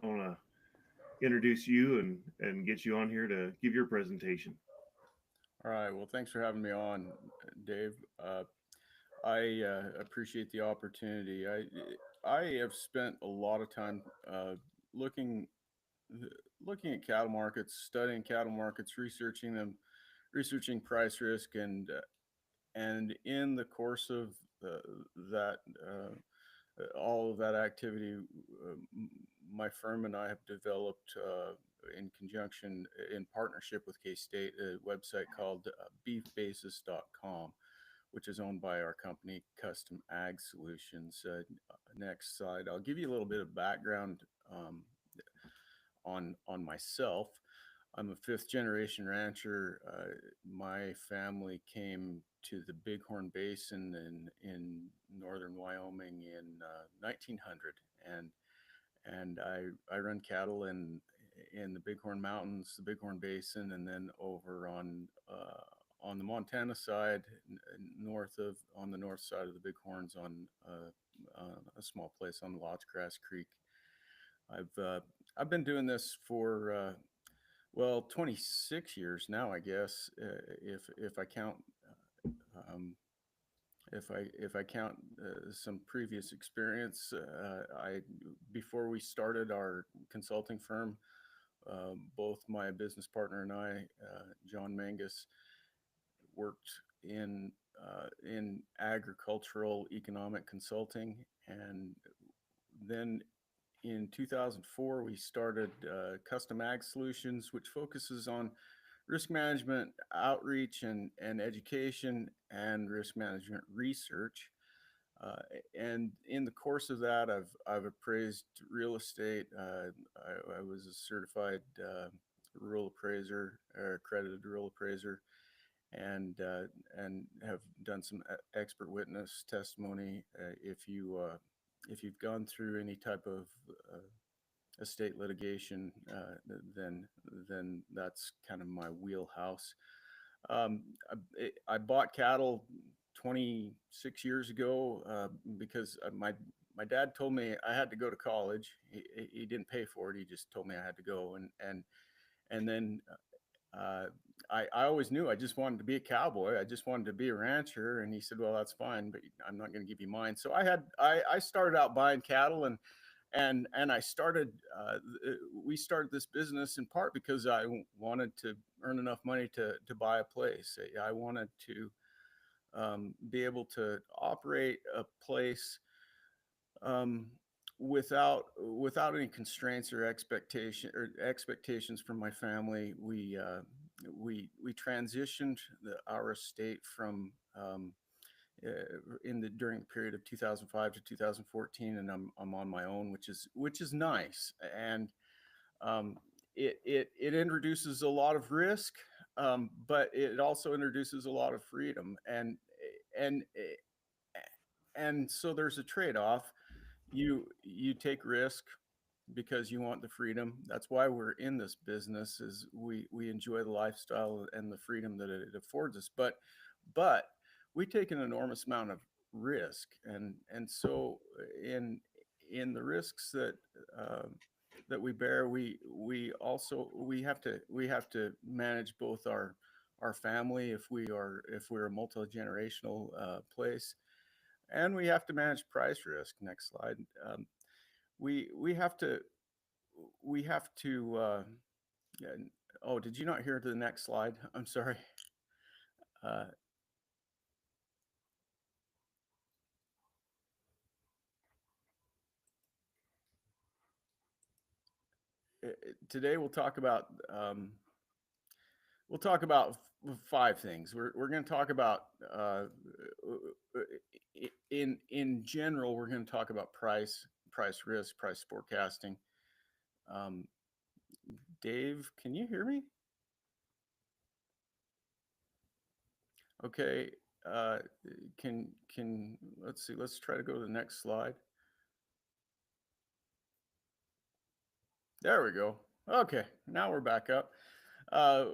want to introduce you and get you on here to give your presentation. All right. Well, thanks for having me on, Dave. I appreciate the opportunity. I have spent a lot of time looking looking at cattle markets, studying cattle markets, researching them, researching price risk, and in the course of that all of that activity, my firm and I have developed, in conjunction, in partnership with K State, a website called beefbasis.com, which is owned by our company, Custom Ag Solutions. Next slide. I'll give you a little bit of background um, on myself. I'm a fifth generation rancher. My family came to the Bighorn Basin in northern Wyoming in 1900, and I run cattle in the Bighorn Mountains, the Bighorn Basin, and then over on the Montana side, north of on the north side of the Bighorns, on a small place on Lodge Grass Creek. I've been doing this for well, 26 years now, I guess, if I count um, if I count some previous experience. I Before we started our consulting firm, both my business partner and I, John Mangus, worked in agricultural economic consulting, and then in 2004 we started Custom Ag Solutions, which focuses on risk management, outreach, and education, and risk management research. Uh, and in the course of that, I've appraised real estate. I was a certified rural appraiser, or accredited rural appraiser, and have done some expert witness testimony. If you've gone through any type of estate litigation, then that's kind of my wheelhouse. Um, I bought cattle 26 years ago because my dad told me I had to go to college. He didn't pay for it. He just told me I had to go, and then uh, I always knew I just wanted to be a cowboy. I just wanted to be a rancher. And he said, "Well, that's fine, but I'm not going to give you mine." So I started out buying cattle, and I started we started this business in part because I wanted to earn enough money to buy a place. I wanted to be able to operate a place um, without any constraints or expectations from my family. We transitioned our estate from in the during the period of 2005 to 2014, and I'm on my own, which is nice. And um, it introduces a lot of risk, but it also introduces a lot of freedom, and and so there's a trade-off. You take risk because you want the freedom. That's why we're in this business, is we enjoy the lifestyle and the freedom that it affords us. But we take an enormous amount of risk, and so in the risks that we bear, we also we have to manage both our family, if we're a multi-generational place, and we have to manage price risk. Next slide. We have to we have to yeah, oh, did you not hear to the next slide? I'm sorry. uh, Today we'll talk about five things. We're going to talk about in general, we're going to talk about price risk, price forecasting. um, Dave, can you hear me? Okay. uh, can let's see, let's try to go to the next slide. There we go. Okay, now we're back up. uh,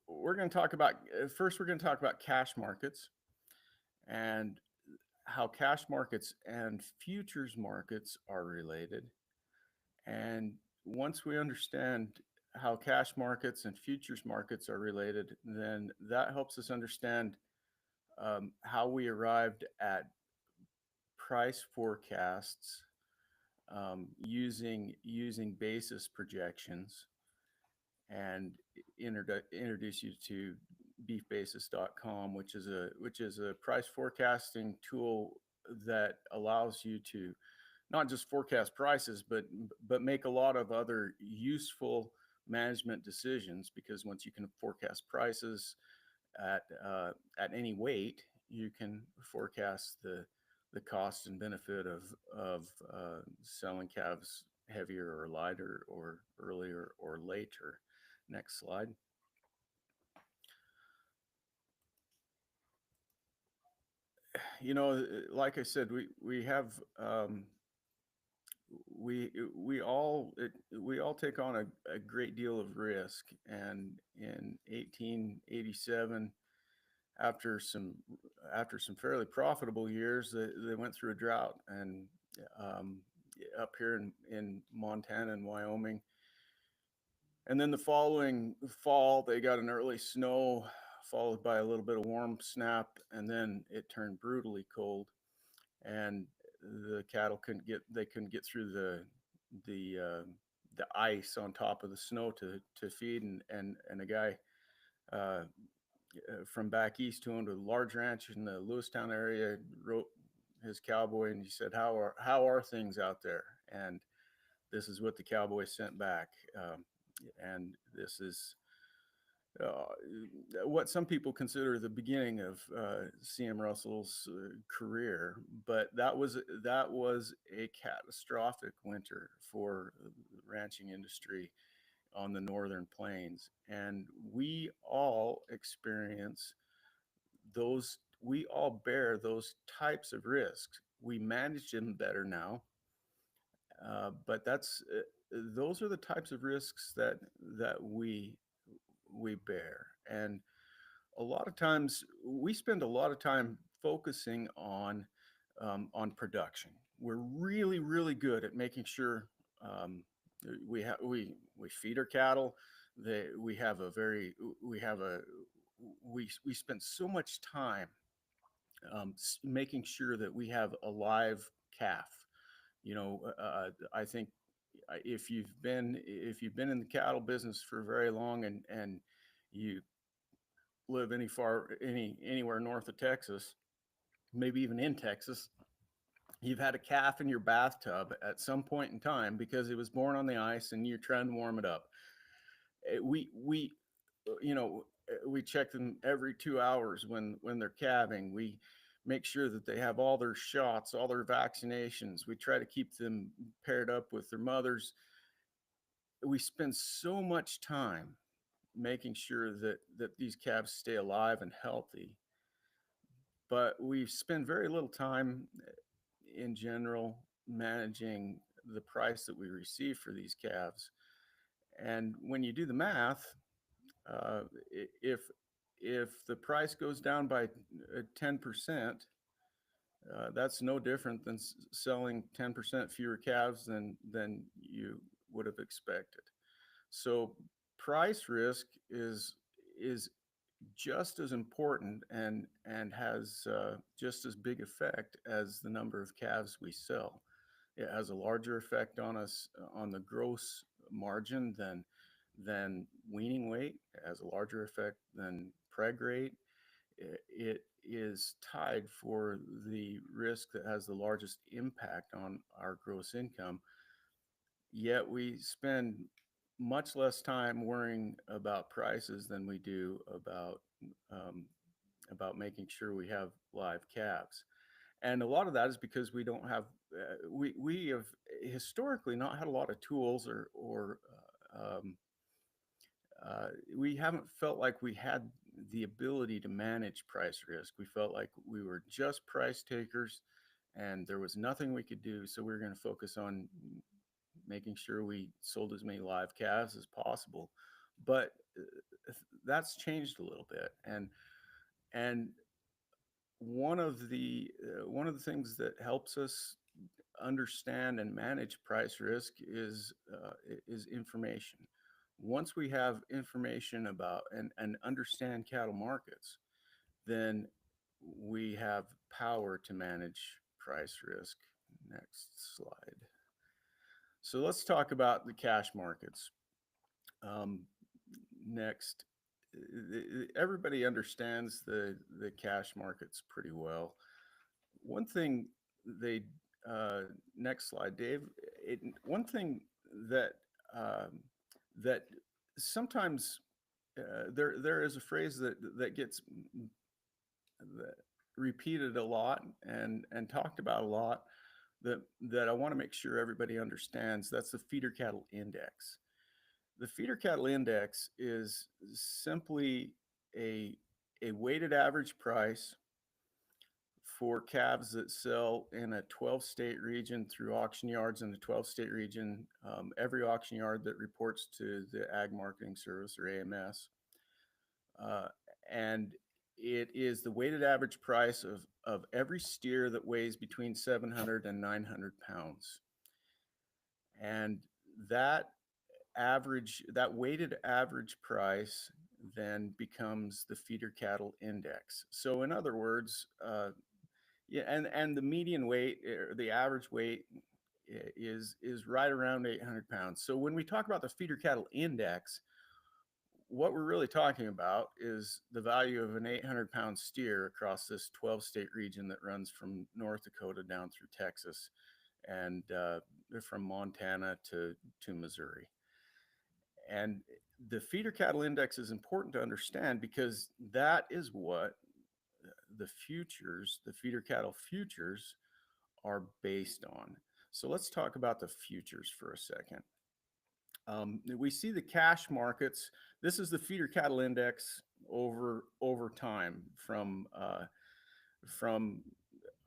we're going to talk about first we're going to talk about cash markets, and how cash markets and futures markets are related. And once we understand how cash markets and futures markets are related, then that helps us understand how we arrived at price forecasts using basis projections, and introduce you to beefbasis.com, which is a price forecasting tool that allows you to not just forecast prices, but make a lot of other useful management decisions. Because once you can forecast prices at any weight, you can forecast the cost and benefit of selling calves heavier or lighter, or earlier or later. Next slide. Like I said, we have we all take on a great deal of risk. And in 1887, after some fairly profitable years, they went through a drought, and um, up here in Montana and Wyoming. And then the following fall, they got an early snow, followed by a little bit of warm snap, and then it turned brutally cold, and the cattle couldn't get through the the ice on top of the snow to feed. And a guy uh, from back east who owned a large ranch in the Lewistown area wrote his cowboy, and he said, how are things out there? And this is what the cowboy sent back. And this is what some people consider the beginning of C.M. Russell's career. But that was a catastrophic winter for the ranching industry on the northern plains, and we all experience those. We all bear those types of risks. We manage them better now, but those are the types of risks that we bear. And a lot of times we spend a lot of time focusing on production. We're really, really good at making sure um, we feed our cattle. We have a very we spend so much time making sure that we have a live calf. I think if you've been in the cattle business for very long, and you live anywhere north of Texas, maybe even in Texas, you've had a calf in your bathtub at some point in time because it was born on the ice and you're trying to warm it up. We we check them every 2 hours when they're calving. We make sure that they have all their shots, all their vaccinations. We try to keep them paired up with their mothers. We spend so much time making sure that these calves stay alive and healthy, but we spend very little time in general managing the price that we receive for these calves. And when you do the math, uh, if the price goes down by 10%, that's no different than selling 10% fewer calves than you would have expected. So price risk is just as important, and has just as big effect as the number of calves we sell. It has a larger effect on us on the gross margin than weaning weight. It has a larger effect than preg rate. It is tied for the risk that has the largest impact on our gross income. Yet we spend much less time worrying about prices than we do um, about making sure we have live calves. And a lot of that is because we don't have we have historically not had a lot of tools, or we haven't felt like we had the ability to manage price risk. We felt like we were just price takers, and there was nothing we could do. So we were going to focus on making sure we sold as many live calves as possible. But that's changed a little bit, and one of the things that helps us understand and manage price risk is information. Once we have information about and understand cattle markets, then we have power to manage price risk. Next slide. So let's talk about the cash markets. Um, next, everybody understands the cash markets pretty well. One thing they next slide, Dave. One thing that um, that sometimes there is a phrase that gets repeated a lot and talked about a lot that I want to make sure everybody understands. That's the feeder cattle index. The feeder cattle index is simply a a weighted average price for calves that sell in a 12 state region through auction yards in the 12 state region. Every auction yard that reports to the Ag Marketing Service, or AMS. Uh, and it is the weighted average price of every steer that weighs between 700 and 900 pounds. And that that weighted average price then becomes the feeder cattle index. So in other words, yeah, and the median weight, or the average weight, is right around 800 pounds. So when we talk about the feeder cattle index, what we're really talking about is the value of an 800-pound steer across this 12 state region that runs from North Dakota down through Texas and from Montana to Missouri. And the feeder cattle index is important to understand because that is what the futures, the feeder cattle futures, are based on. So let's talk about the futures for a second. We see the cash markets. This is the feeder cattle index over time from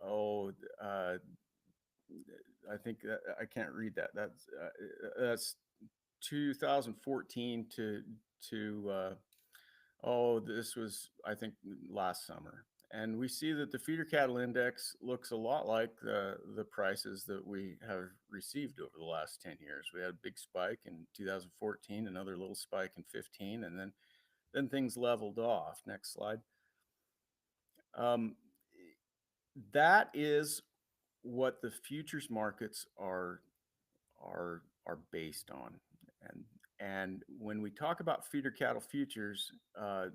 oh I think I can't read that. That's 2014 to this was, I think, last summer. And we see that the feeder cattle index looks a lot like the prices that we have received over the last 10 years. We had a big spike in 2014, another little spike in 15, and then things leveled off. Next slide. That is what the futures markets are based on. And when we talk about feeder cattle futures, I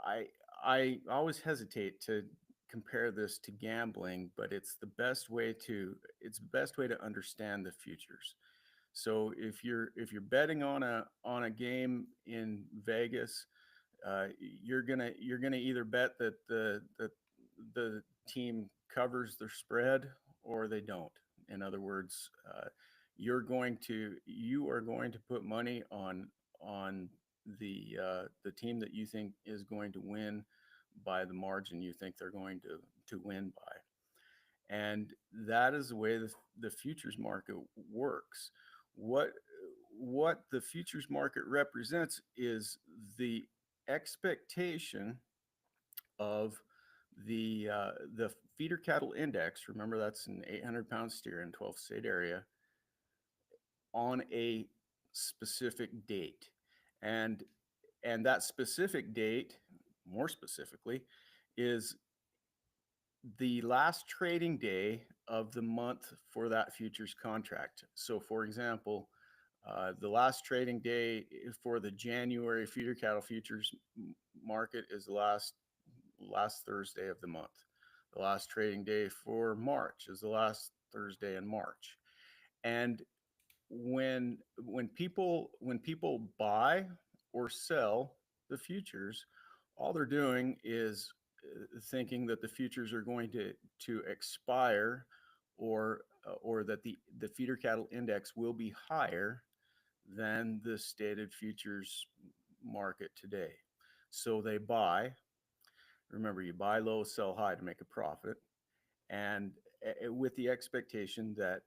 I I always hesitate to compare this to gambling, but it's the best way to understand the futures. So if you're betting on a game in Vegas, you're gonna either bet that the team covers their spread or they don't. In other words, you are going to put money on the team that you think is going to win by the margin you think they're going to win by. And that is the way the futures market works. What the futures market represents is the expectation of the feeder cattle index. Remember, that's an 800-pound steer in 12 state area on a specific date, and that specific date, more specifically, is the last trading day of the month for that futures contract. So, for example, the last trading day for the January feeder cattle futures market is the last Thursday of the month. The last trading day for March is the last Thursday in March. And when people buy or sell the futures, all they're doing is thinking that the futures are going to expire, or that the feeder cattle index will be higher than the stated futures market today. So they buy. Remember, you buy low, sell high to make a profit, and with the expectation that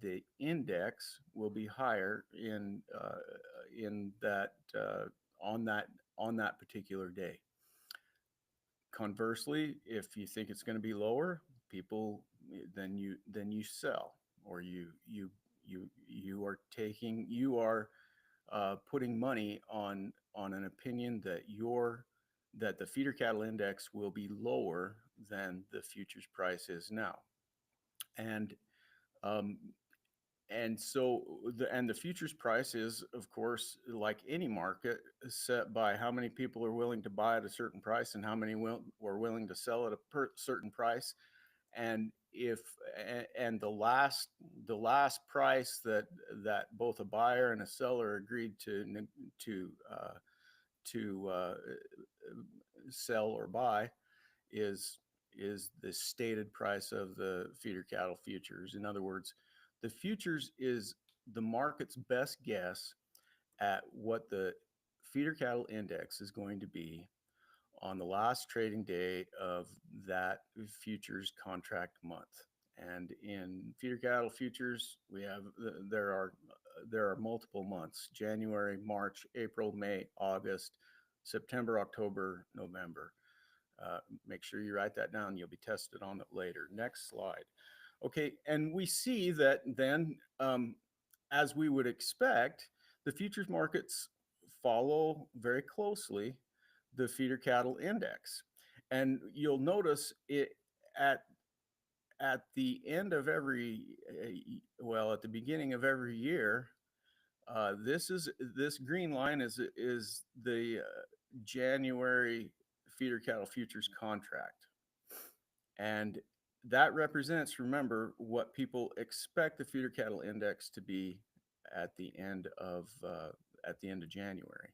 the index will be higher in that on that particular day. Conversely, if you think it's going to be lower, people then you sell, or you are putting money on an opinion that the feeder cattle index will be lower than the futures price is now. And um, so the futures price is, of course, like any market, set by how many people are willing to buy at a certain price and how many are willing to sell at a certain price. And if and the last price that both a buyer and a seller agreed to uh, to sell or buy is the stated price of the feeder cattle futures. In other words, the futures is the market's best guess at what the feeder cattle index is going to be on the last trading day of that futures contract month. And in feeder cattle futures, we have there are multiple months: January, March, April, May, August, September, October, November. Make sure you write that down. You'll be tested on it later. Next slide. Okay, and we see that then, as we would expect, the futures markets follow very closely the feeder cattle index. And you'll notice it at at the end of every at the beginning of every year. This green line is the January feeder cattle futures contract, and that represents, remember, what people expect the feeder cattle index to be at the end of January.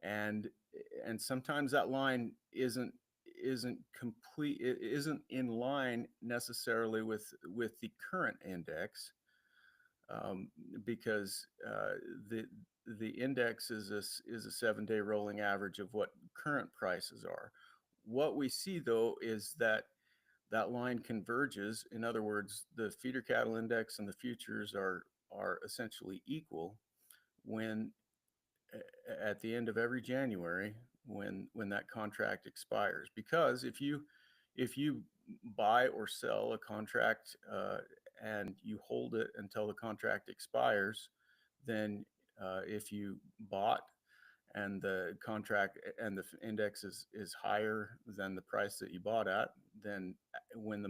And sometimes that line isn't complete, it isn't in line necessarily with the current index, um, because the index is a 7-day rolling average of what current prices are. What we see, though, is that line converges. In other words, the feeder cattle index and the futures are essentially equal when at the end of every January, when that contract expires. Because if you buy or sell a contract, and you hold it until the contract expires, then if you bought and the contract and the index is higher than the price that you bought at, then when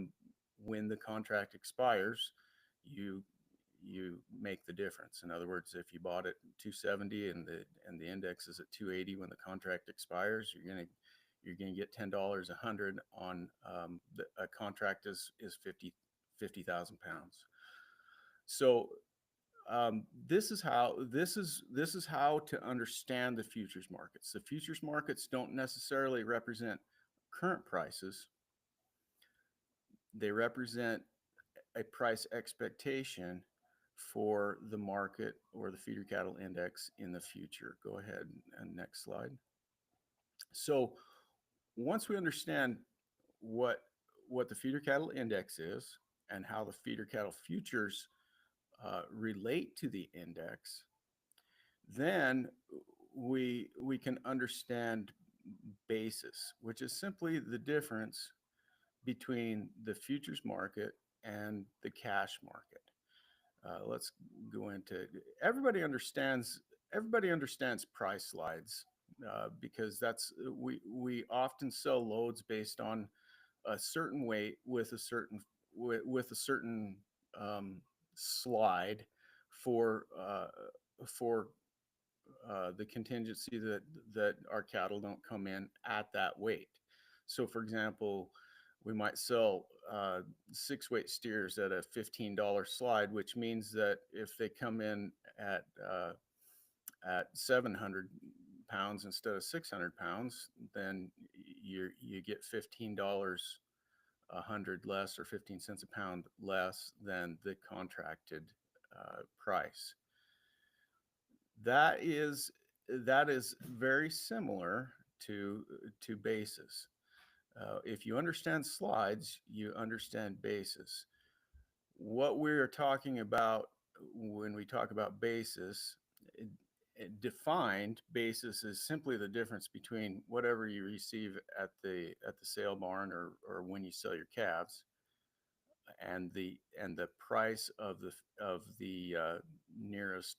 the contract expires, you you make the difference. In other words, if you bought at 270 and the index is at 280 when the contract expires, you're gonna get $10 100 on a contract is 50,000 pounds. So this is how to understand the futures markets. The futures markets don't necessarily represent current prices. They represent a price expectation for the market or the feeder cattle index in the future. Go ahead and next slide. So once we understand what the feeder cattle index is and how the feeder cattle futures relate to the index, then we can understand basis, which is simply the difference between the futures market and the cash market. Let's go into everybody understands price slides, because we often sell loads based on a certain weight with a certain um, slide for the contingency that our cattle don't come in at that weight. So, for example, we might sell 6 weight steers at a $15 slide, which means that if they come in at 700 pounds instead of 600 pounds, then you get $15 a hundred less, or 15 cents a pound less than the contracted price. That is very similar to basis. If you understand slides, you understand basis. What we're talking about when we talk about basis, defined basis is simply the difference between whatever you receive at the sale barn, or when you sell your calves, and the price of the nearest,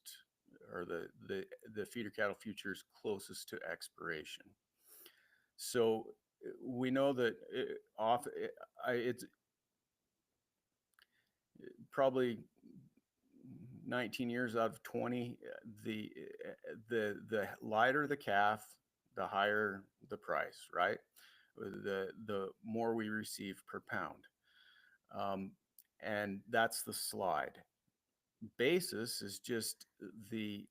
or the feeder cattle futures closest to expiration. So we know that it's probably 19 years out of 20, the lighter the calf, the higher the price, right? The more we receive per pound. Um, and that's the slide. Basis is just the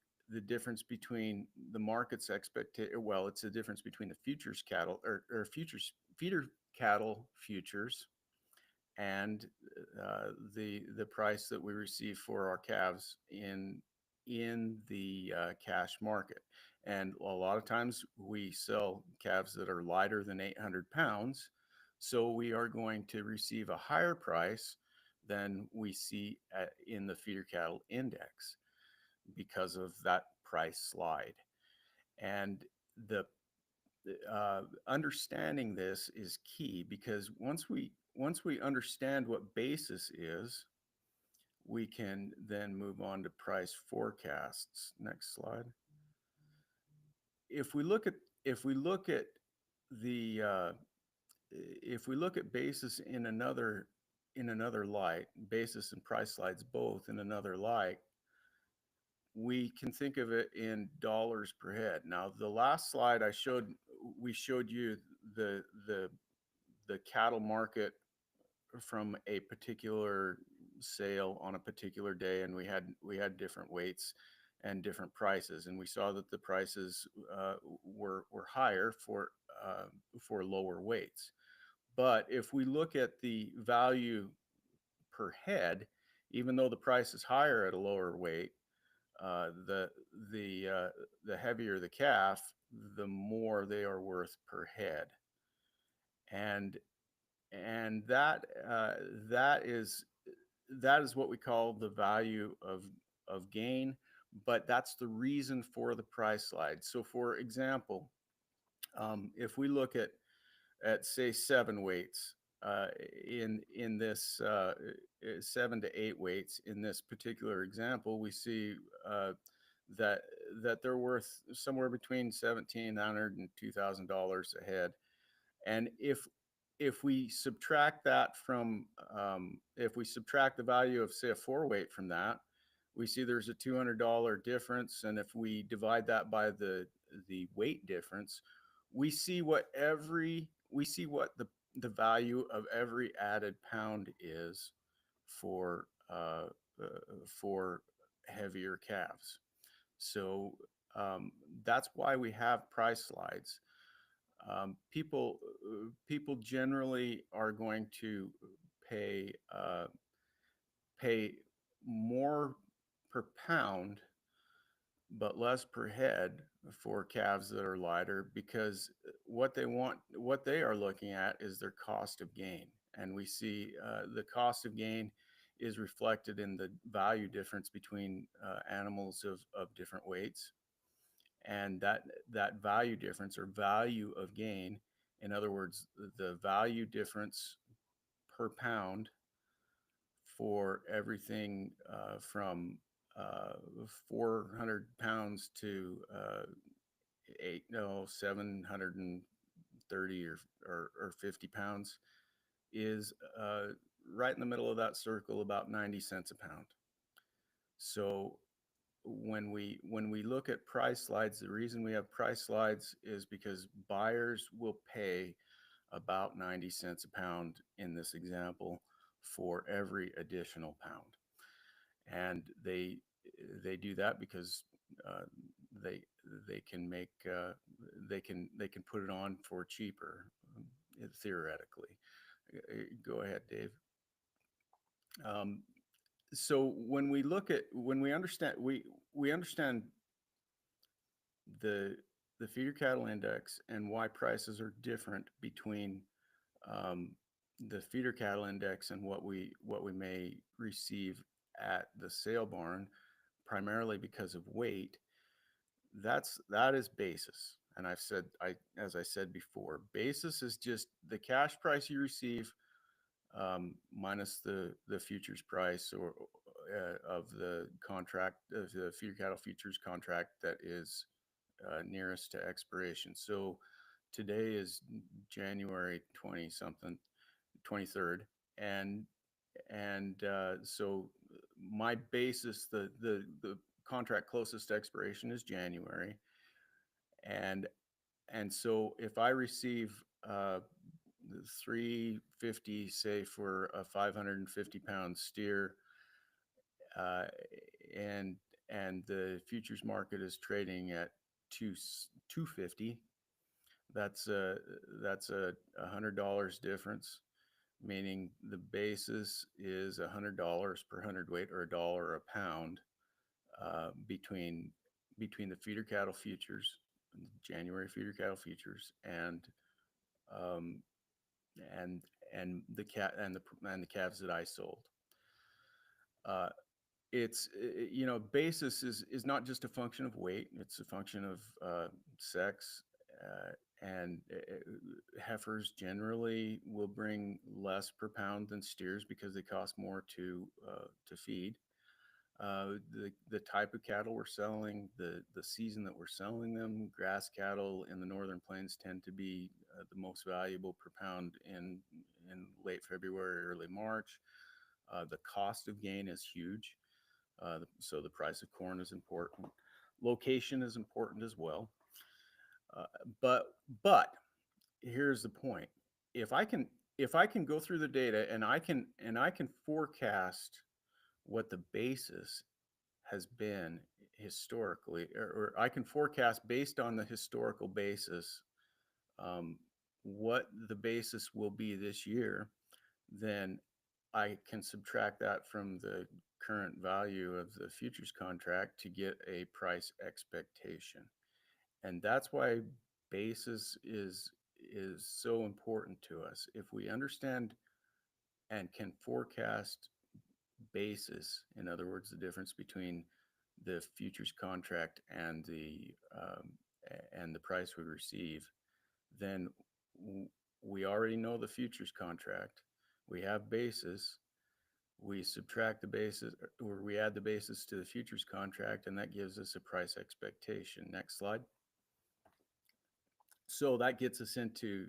difference between the market's expectation. Well, it's the difference between the futures cattle, or futures feeder cattle futures, and the price that we receive for our calves in the cash market. And a lot of times we sell calves that are lighter than 800 pounds, so we are going to receive a higher price than we see in the feeder cattle index because of that price slide. And the understanding this is key, because once we understand what basis is, we can then move on to price forecasts. Next slide. If we look at if we look at the if we look at basis in another light, basis and price slides both in another light, we can think of it in dollars per head. Now, the last slide we showed you the cattle market from a particular sale on a particular day, and we had different weights and different prices, and we saw that the prices were higher for lower weights. But if we look at the value per head, even though the price is higher at a lower weight, the the heavier the calf, the more they are worth per head, and that is what we call the value of gain. But that's the reason for the price slide. So, for example, if we look at say 7 weights, in this 7 to 8 weights in this particular example, we see that they're worth somewhere between $1,700 and $2,000 a head. And if we subtract that from if we subtract the value of, say, a 4 weight from that, we see there's a $200 difference. And if we divide that by the weight difference, we see what the value of every added pound is for heavier calves. So that's why we have price slides. People generally are going to pay pay more per pound but less per head for calves that are lighter, because what they are looking at is their cost of gain. And we see the cost of gain is reflected in the value difference between animals of different weights. And that value difference, or value of gain, in other words, the value difference per pound for everything from 400 pounds to 730 or 50 pounds, is right in the middle of that circle, about 90 cents a pound. So when we look at price slides, the reason we have price slides is because buyers will pay about 90 cents a pound in this example for every additional pound. And they do that because they can make they can put it on for cheaper, theoretically. Go ahead, Dave. So when we understand the feeder cattle index and why prices are different between the feeder cattle index and what we may receive at the sale barn, primarily because of weight, that is basis. And as I said before, basis is just the cash price you receive minus the futures price or of the contract of the feeder cattle futures contract that is nearest to expiration. So today is January 20 something, 23rd, and so my basis, the contract closest to expiration is January, and so if I receive 350, say for a 550-pound steer, uh, and the futures market is trading at 250, that's a $100 difference, meaning the basis is $100 per hundredweight, or $1 a pound, between the feeder cattle futures, January feeder cattle futures, um, and the cat and the calves that I sold. It's basis is not just a function of weight; it's a function of sex, and heifers generally will bring less per pound than steers because they cost more to feed. The type of cattle we're selling, the season that we're selling them. Grass cattle in the northern plains tend to be the most valuable per pound in late February, early March. The cost of gain is huge, so the price of corn is important. Location is important as well. Uh, but here's the point: if I can go through the data and I can forecast what the basis has been historically, or I can forecast based on the historical basis, what the basis will be this year, then I can subtract that from the current value of the futures contract to get a price expectation. And that's why basis is so important to us. If we understand and can forecast basis, in other words, the difference between the futures contract and the price we receive, then we already know the futures contract. We have basis. We subtract the basis, or we add the basis to the futures contract, and that gives us a price expectation. Next slide. So that gets us into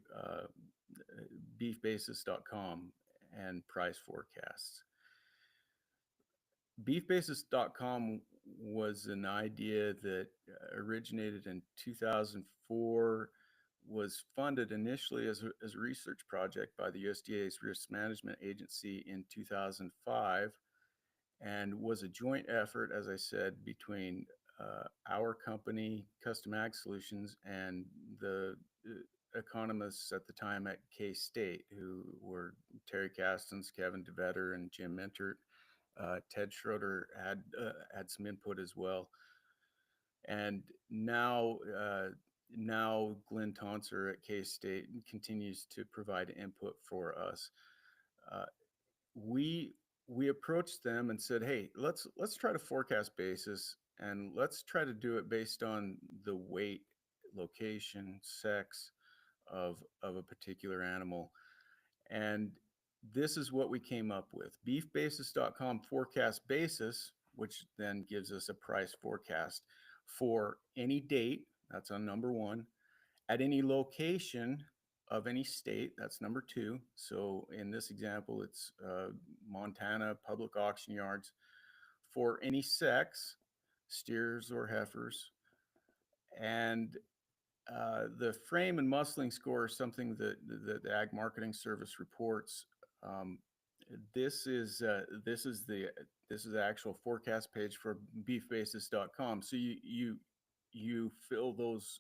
beefbasis.com and price forecasts. Beefbasis.com was an idea that originated in 2004, was funded initially as a research project by the USDA's Risk Management Agency in 2005, and was a joint effort, as I said, between our company, Custom Ag Solutions, and the economists at the time at K-State, who were Terry Castens, Kevin DeVetter, and Jim Mentert. Ted Schroeder had some input as well, and now Glenn Tonser at K-State continues to provide input for us. We approached them and said, hey, let's try to forecast basis, and let's try to do it based on the weight, location, sex of a particular animal. And this is what we came up with. Beefbasis.com forecast basis, which then gives us a price forecast for any date, that's on number one, at any location of any state, that's number two. So in this example, it's Montana public auction yards. For any sex, steers or heifers. And the frame and muscling score is something that the Ag Marketing Service reports. This is the actual forecast page for beefbasis.com. So you fill those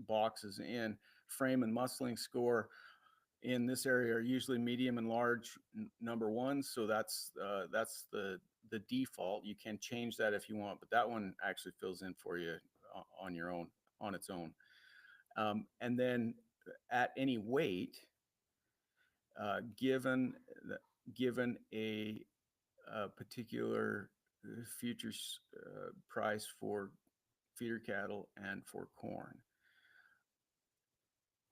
boxes in. Frame and muscling score in this area are usually medium and large number one. So that's the default. You can change that if you want, but that one actually fills in for you on your own, on its own. And then at any weight, given a particular futures price for feeder cattle and for corn.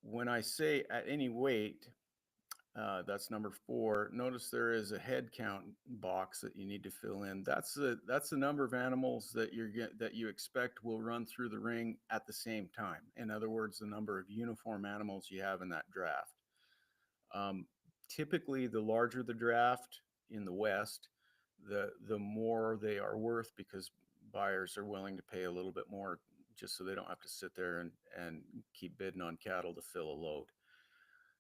When I say at any weight, That's number 4. Notice there is a head count box that you need to fill in. That's the number of animals that that you expect will run through the ring at the same time. In other words, the number of uniform animals you have in that draft. Um, Typically, the larger the draft in the West, the more they are worth, because buyers are willing to pay a little bit more just so they don't have to sit there and keep bidding on cattle to fill a load.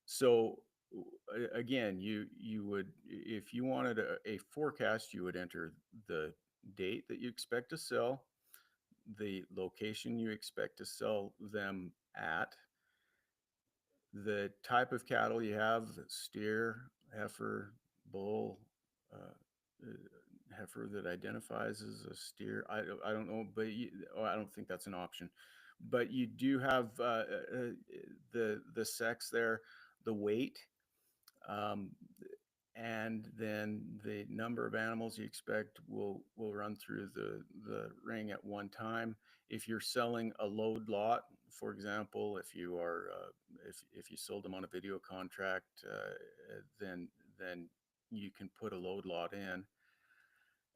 So again, you would, if you wanted a forecast, you would enter the date that you expect to sell, the location you expect to sell them at, the type of cattle you have, steer, heifer, bull, heifer that identifies as a steer. I don't know, but I don't think that's an option. But you do have the sex there, the weight, um, and then the number of animals you expect will run through the ring at one time. If you're selling a load lot, for example, if you are if you sold them on a video contract, then you can put a load lot in.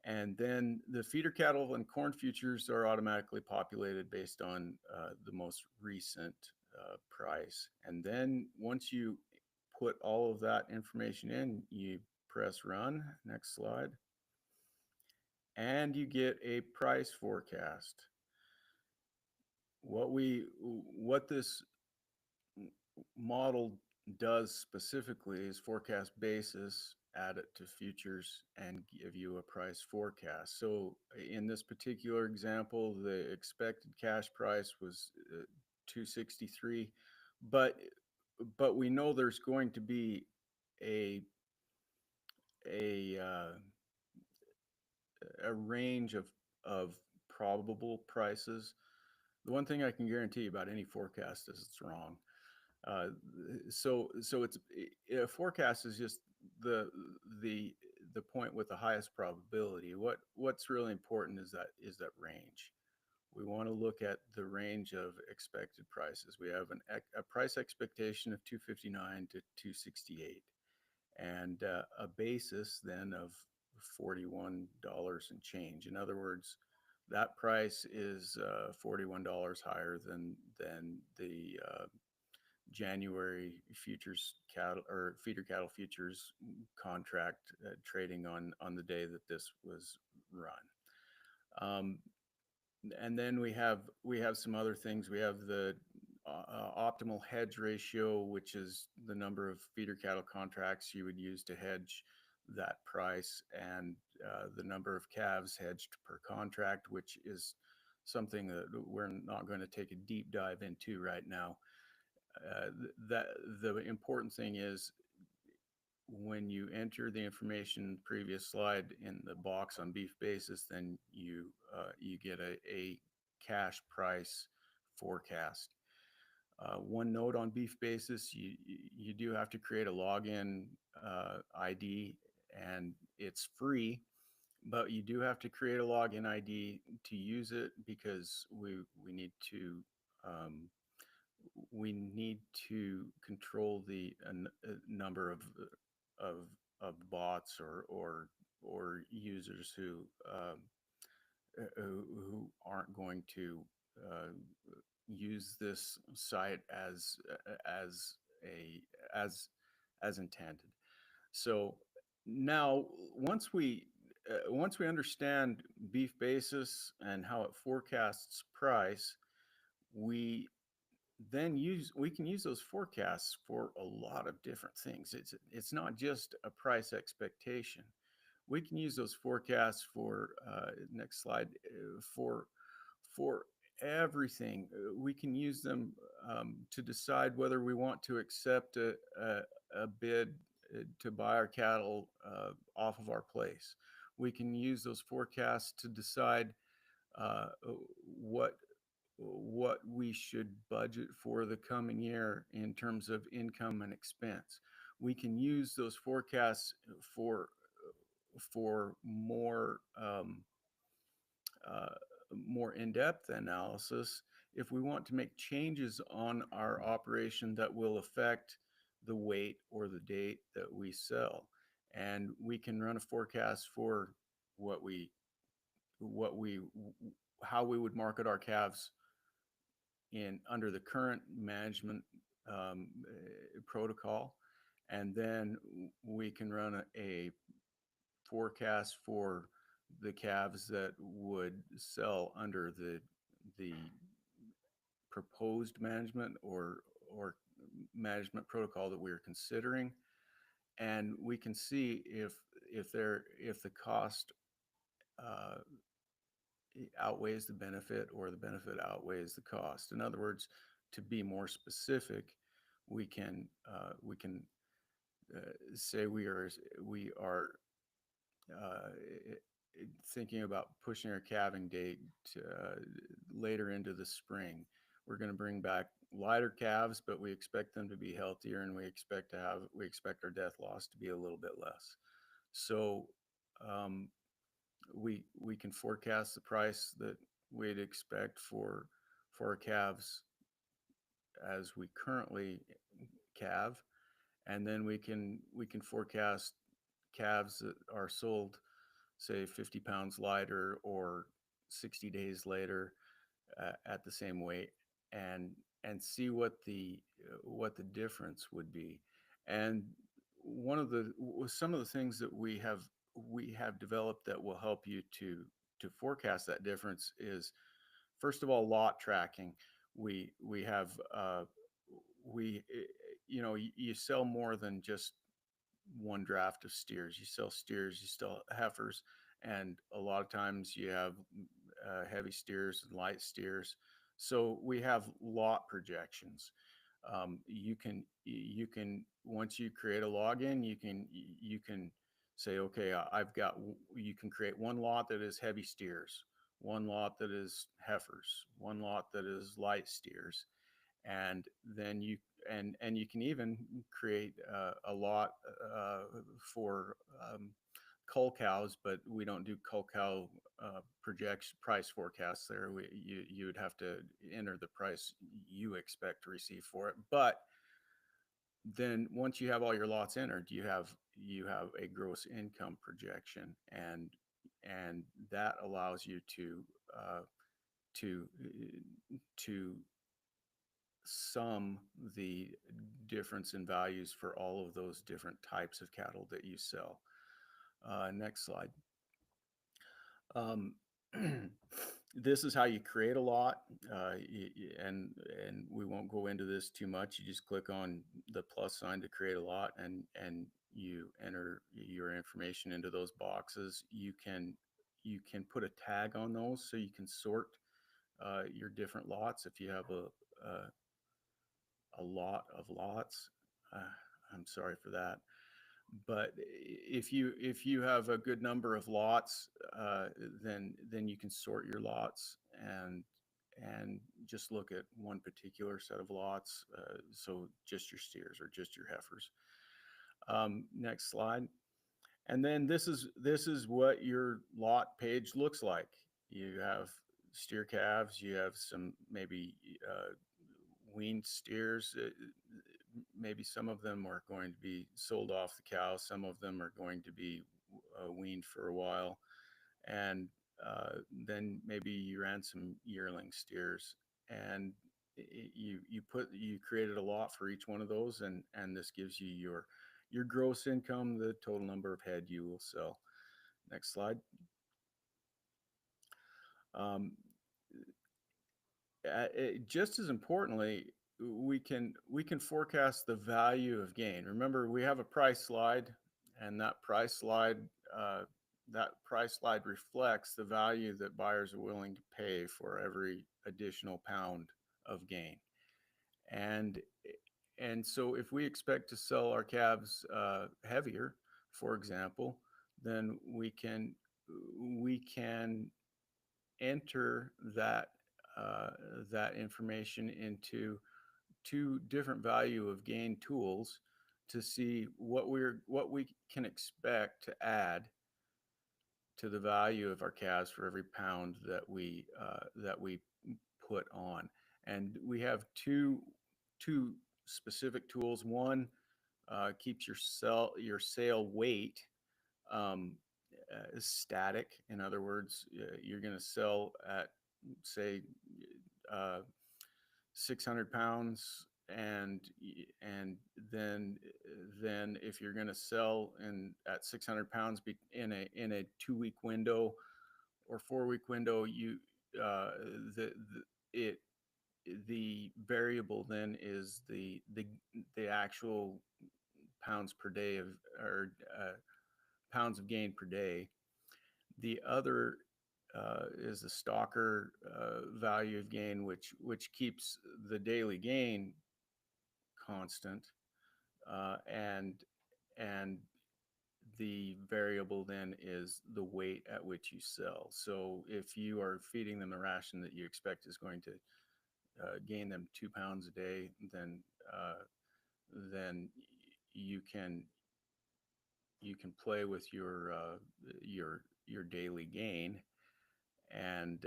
And then the feeder cattle and corn futures are automatically populated based on the most recent price. And then once you put all of that information in, you press run, next slide, and you get a price forecast. What this model does specifically is forecast basis, add it to futures, and give you a price forecast. So in this particular example, the expected cash price was 263, but we know there's going to be a a uh, a range of probable prices. The one thing I can guarantee about any forecast is it's wrong. Uh, so it's a forecast is just the the the point with the highest probability. What's really important is that range. We want to look at the range of expected prices. We have a price expectation of 259 to 268, and a basis then of $41 and change. In other words, that price is $41 higher than the January futures cattle or feeder cattle futures contract trading on the day that this was run. And then we have some other things. We have the optimal hedge ratio, which is the number of feeder cattle contracts you would use to hedge that price, and the number of calves hedged per contract, which is something that we're not going to take a deep dive into right now. That the important thing is when you enter the information previous slide in the box on beef basis, then you get a cash price forecast. One note on beef basis, you do have to create a login ID, and it's free, but you do have to create a login ID to use it, because um, we need to control the number of bots or users who aren't going to uh, use this site as a as intended. So now once we understand beef basis and how it forecasts price, we we can use those forecasts for a lot of different things. It's not just a price expectation. We can use those forecasts for next slide for everything. We can use them to decide whether we want to accept a bid to buy our cattle off of our place. We can use those forecasts to decide uh, what what we should budget for the coming year in terms of income and expense. We can use those forecasts for uh, more in-depth analysis if we want to make changes on our operation that will affect the weight or the date that we sell, and we can run a forecast for what we what we how we would market our calves in under the current management protocol, and then we can run a forecast for the calves that would sell under the proposed management or management protocol that we're considering, and we can see if the cost uh, outweighs the benefit or the benefit outweighs the cost. In other words, to be more specific, we can say we are uh, thinking about pushing our calving date to, later into the spring. We're going to bring back lighter calves, but we expect them to be healthier, and we expect our death loss to be a little bit less. So um, we can forecast the price that we'd expect for our calves as we currently calve, and then we can forecast calves that are sold, say 50 pounds lighter or 60 days later at the same weight, and see what the difference would be. And one of the some of the things that we have developed that will help you to forecast that difference is, first of all, lot tracking. We have we you sell more than just one draft of steers. You sell steers, you sell heifers, and a lot of times you have heavy steers and light steers. So we have lot projections. You can once you create a login, you can say, okay, I've got. You can create one lot that is heavy steers, one lot that is heifers, one lot that is light steers, and then you can even create a lot for cull cows, but we don't do cull cow project price forecasts there. You would have to enter the price you expect to receive for it. But then once you have all your lots entered, you have a gross income projection, and that allows you to to sum the difference in values for all of those different types of cattle that you sell. Next slide. Um, this is how you create a lot, and we won't go into this too much. You just click on the plus sign to create a lot, and you enter your information into those boxes. You can put a tag on those, so you can sort your different lots. If you have a lot of lots. Uh, I'm sorry for that. But if you have a good number of lots, then you can sort your lots and just look at one particular set of lots. So just your steers or just your heifers. Next slide. And then this is what your lot page looks like. You have steer calves. You have some maybe weaned steers. Maybe some of them are going to be sold off the cow. Some of them are going to be weaned for a while, and then maybe you ran some yearling steers, and you created a lot for each one of those, and this gives you your gross income, the total number of head you will sell. Next slide. Um, just as importantly, we can forecast the value of gain. Remember, we have a price slide, and uh, that price slide reflects the value that buyers are willing to pay for every additional pound of gain. And and so if we expect to sell our calves heavier, for example, then we can enter uh, that information into two different value of gain tools to see what we can expect to add to the value of our calves for every pound that we put on. And we have two specific tools. One keeps your sale weight um, static. In other words, you're going to sell at, say, uh, 600 pounds, and then if you're going to sell in at 600 pounds in a 2 week window or 4 week window, you uh, the it the variable then is the actual pounds per day of, or pounds of gain per day. The other is the stalker value of gain, which keeps the daily gain constant, and the variable then is the weight at which you sell. So if you are feeding them a ration that you expect is going to gain them 2 pounds a day, uh, then you can play with your daily gain, and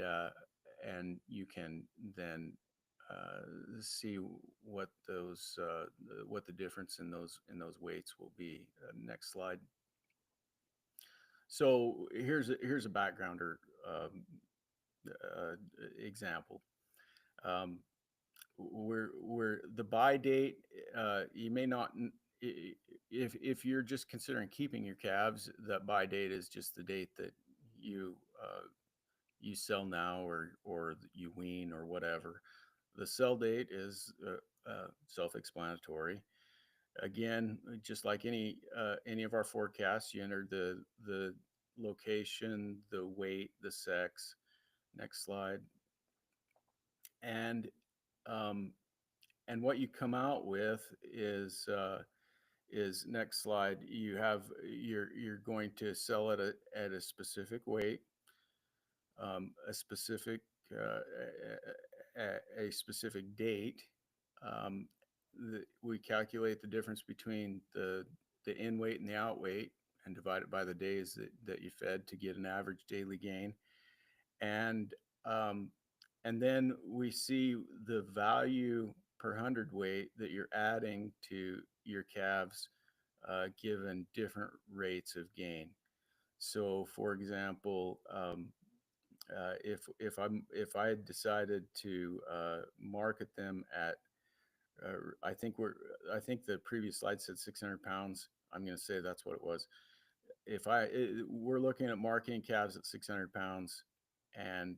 you can then see what the difference in those weights will be. Next slide. So here's a backgrounder uh, example. Um, where the buy date, you may not, if you're just considering keeping your calves, that buy date is just the date that you you sell now, or you wean or whatever. The sell date is self-explanatory. Again, just like any of our forecasts, you enter the location, the weight, the sex. Next slide. And um, and what you come out with is next slide. You're going to sell it at a specific weight, a specific a specific date. Um, we calculate the difference between the in weight and the out weight, and divide it by the days that you fed to get an average daily gain. And um, and then we see the value per hundredweight that you're adding to your calves, given different rates of gain. So, for example, if I had decided to market them at, I think I think the previous slide said 600 pounds. I'm going to say that's what it was. We're looking at marketing calves at 600 pounds, and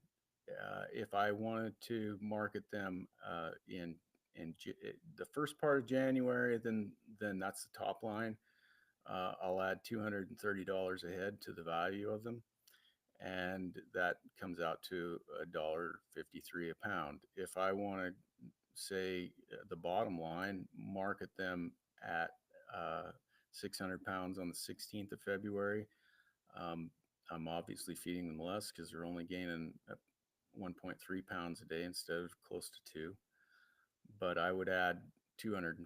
if I wanted to market them the first part of January, then that's the top line. I'll add $230 a head to the value of them, and that comes out to $1.53 a pound. If I want to say the bottom line, market them at 600 pounds on the 16th of February, um, I'm obviously feeding them less because they're only gaining 1.3 pounds a day instead of close to 2. But I would add $250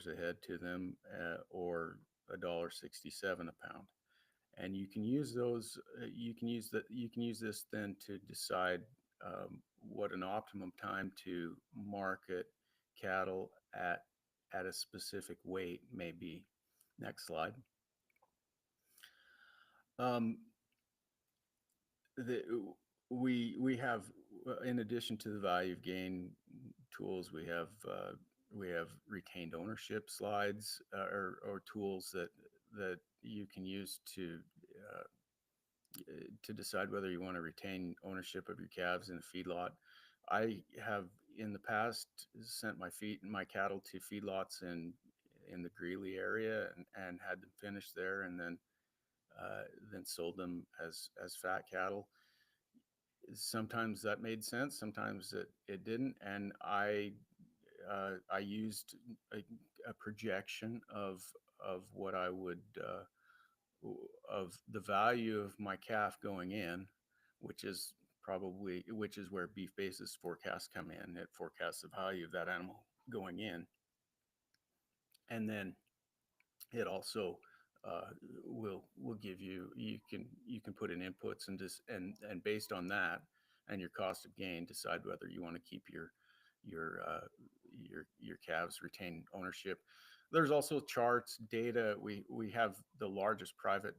a head to them, or $1.67 a pound. And you can use those. You can use that. You can use this then to decide what an optimum time to market cattle at a specific weight may be. Next slide. Um, the, we have, in addition to the value of gain tools, we have retained ownership slides, or tools that you can use to decide whether you want to retain ownership of your calves in a feedlot. I have in the past sent my cattle to feedlots in the Greeley area, and had them finished there, and then sold them as fat cattle. Sometimes that made sense, sometimes it didn't, and I used a projection of what I would of the value of my calf going in, which is where beef basis forecasts come in. It forecasts the value of that animal going in, and then it also will give you can put in inputs, and based on that and your cost of gain, decide whether you want to keep your calves, retain ownership. There's also charts, data. We have the largest private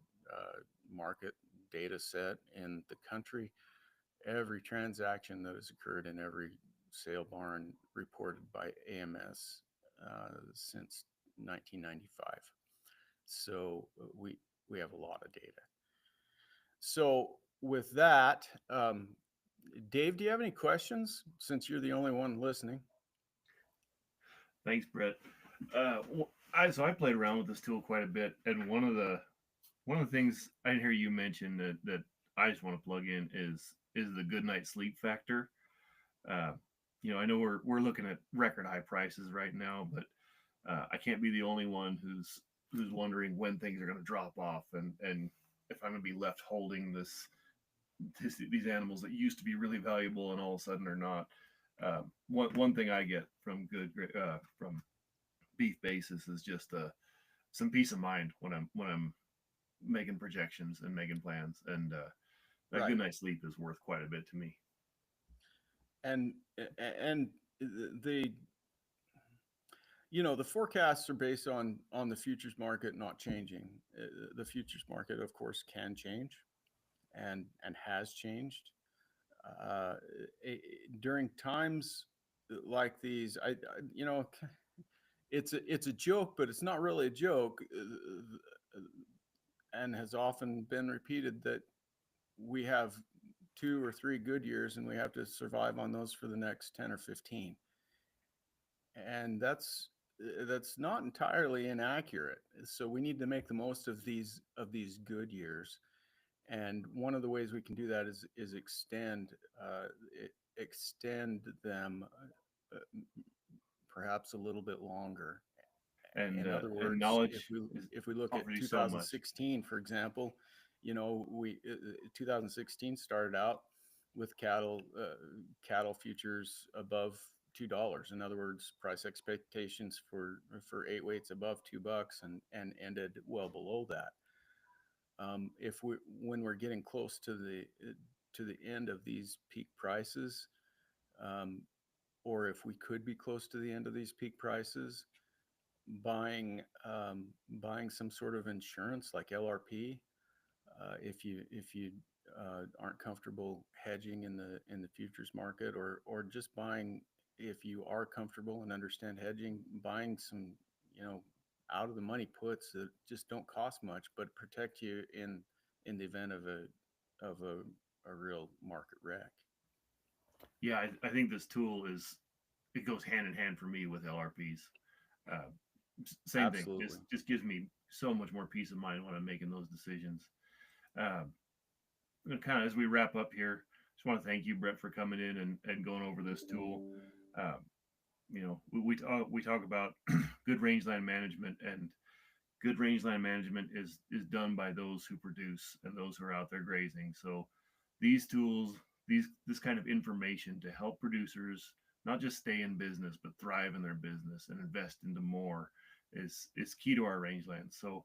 market data set in the country. Every transaction that has occurred in every sale barn reported by AMS since 1995. So we have a lot of data. So with that, Dave, do you have any questions since you're the only one listening? Thanks, Brett. So I played around with this tool quite a bit, and one of the things I hear you mention that I just want to plug in is the good night sleep factor. Uh, I know we're looking at record high prices right now, but I can't be the only one who's wondering when things are going to drop off, and if I'm going to be left holding these animals that used to be really valuable and all of a sudden are not. One thing I get from from beef basis is just some peace of mind when I'm making projections and making plans, and that good Right. night's sleep is worth quite a bit to me. And and the the forecasts are based on the futures market not changing. The futures market, of course, can change and has changed uh, during times like these. It's a joke, but it's not really a joke, and has often been repeated that we have 2 or 3 good years and we have to survive on those for the next 10 or 15, and that's not entirely inaccurate. So we need to make the most of these good years, and one of the ways we can do that is extend them uh, perhaps a little bit longer. And In other and words, if knowledge we is if we look at offers you so much. 2016, for example, we 2016 started out with cattle futures above $2. In other words, price expectations for 8 weights above $2, and ended well below that. If we When we're getting close to the end of these peak prices, um, or if we could be close to the end of these peak prices, buying some sort of insurance like LRP, if you aren't comfortable hedging in the futures market, or just buying, if you are comfortable and understand hedging, buying some you know out of the money puts that just don't cost much but protect you in the event of a real market wreck. Yeah, I think this tool it goes hand in hand for me with LRPs. Uh, Same thing. Absolutely. Just gives me so much more peace of mind when I'm making those decisions. Um, Kind of as we wrap up here, just want to thank you, Brett, for coming in and going over this tool. Um, we talk about good rangeland management, and good rangeland management is done by those who produce and those who are out there grazing. So these tools, this kind of information to help producers not just stay in business but thrive in their business and invest into more is key to our rangelands. So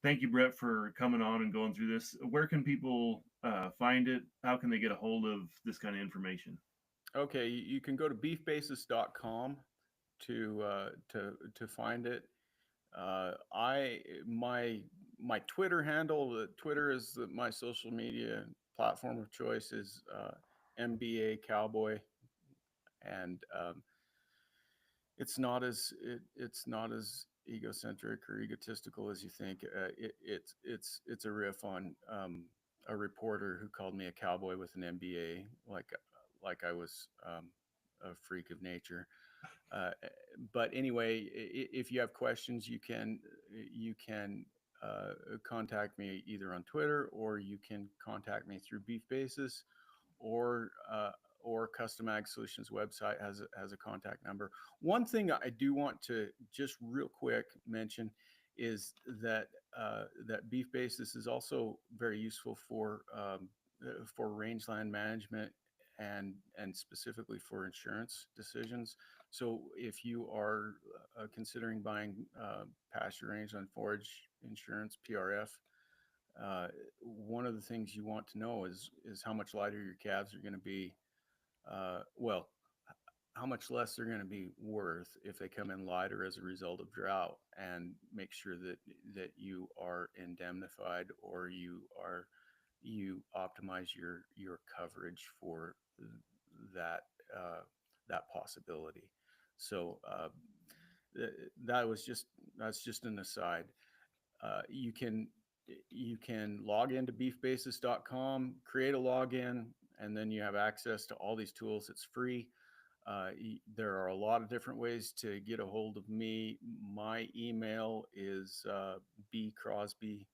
thank you, Brett, for coming on and going through this. Where can people find it? How can they get a hold of this kind of information? Okay, you can go to beefbasis.com to find it. I my Twitter handle. Twitter is my social media platform of choice, is MBA Cowboy, and it's not as egocentric or egotistical as you think. It's a riff on a reporter who called me a cowboy with an MBA, like I was a freak of nature. Uh, but anyway, if you have questions, you can contact me either on Twitter, or you can contact me through Beef Basis, or Custom Ag Solutions website has a contact number. One thing I do want to just real quick mention is that Beef Basis is also very useful for rangeland management, and specifically for insurance decisions. So if you are considering buying pasture rangeland forage insurance (PRF), one of the things you want to know is how much lighter your calves are going to be. Well, how much less they're going to be worth if they come in lighter as a result of drought, and make sure that you are indemnified, or you optimize your coverage for that that possibility. So that was just that's just an aside. Uh, you can you can log into beefbasis.com, create a login, and then you have access to all these tools. It's free. There are a lot of different ways to get a hold of me. My email is bcrosby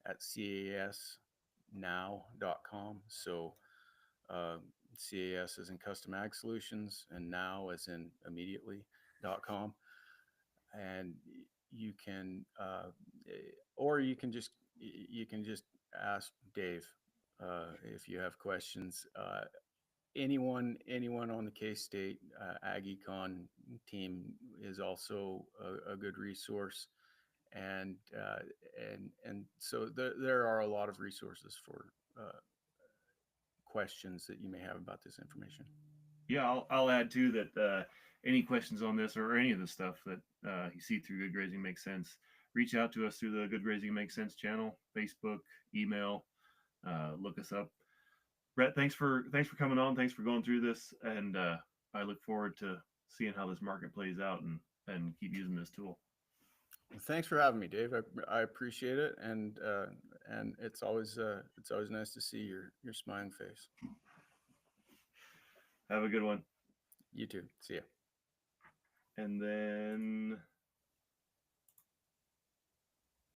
at casnow.com. So uh, CAS is in Custom Ag Solutions, and now as in immediately.com. And you can, or you can just ask Dave if you have questions. Anyone on the K-State Ag Econ team is also a good resource, and so there are a lot of resources for questions that you may have about this information. Yeah, I'll add too that any questions on this or any of the stuff that you see through Good Grazing Makes Sense, reach out to us through the Good Grazing Makes Sense channel, Facebook, email, look us up. Brett, thanks for coming on. Thanks for going through this, and I look forward to seeing how this market plays out and keep using this tool. Well, thanks for having me, Dave. I appreciate it, and it's always nice to see your smiling face. Have a good one. You too. See ya. And then